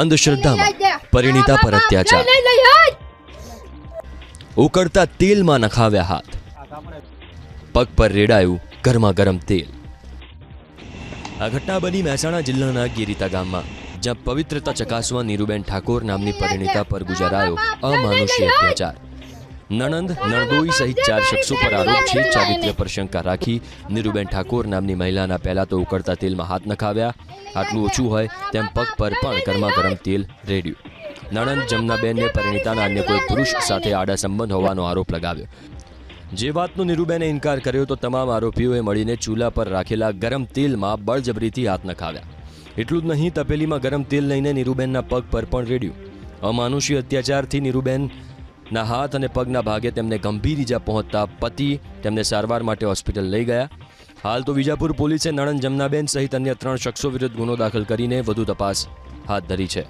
અંધશ્રદ્ધામાં પરિણીતા પર અત્યાચાર, ઉકળતા તેલમાં નખાવ્યા હાથ, પગ પર રેડાયું ગરમા ગરમ તેલ. આ ઘટના બની મહેસાણા જિલ્લાના ગિરિતા ગામમાં, જ્યાં પવિત્રતા ચકાસવા નીરુબેન ઠાકોર નામની પરિણીતા પર ગુજારાયો અમાનુષી અત્યાચાર. નણંદ, નણદોઈ સહિત 4 શખ્સો પર આરોપ છે. ચારિત્ર્ય પર શંકા રાખી નીરુબેન ઠાકોર નામની મહિલાના પહેલા તો ઉકળતા તેલમાં હાથ નખાવ્યા. આટલું ઓછું હોય તેમ પગ પર પણ ગરમા ગરમ તેલ રેડ્યું. નણંદ જમનાબેનને પરિણીતાના અન્ય કોઈ પુરુષ સાથે આડા સંબંધ હોવાનો આરોપ લગાવ્યો. જે વાતનો નીરુબેને ઇનકાર કર્યો તો તમામ આરોપીઓએ મળીને ચૂલા પર રાખેલા ગરમ તેલમાં બળજબરીથી હાથ નખાવ્યા. એટલું જ નહીં, તપેલીમાં ગરમ તેલ લઈને નીરુબેનના પગ પર પણ રેડ્યું. અમાનુષી અત્યાચારથી નીરુબેનના હાથ અને પગના ભાગે તેમને ગંભીર ઈજા પહોંચતા પતિ તેમને સારવાર માટે હોસ્પિટલ લઈ ગયા. હાલ તો વિજાપુર પોલીસે નણંદ જમનાબેન સહિત અન્ય 3 શખ્સો વિરુદ્ધ ગુનો દાખલ કરીને વધુ તપાસ હાથ ધરી છે.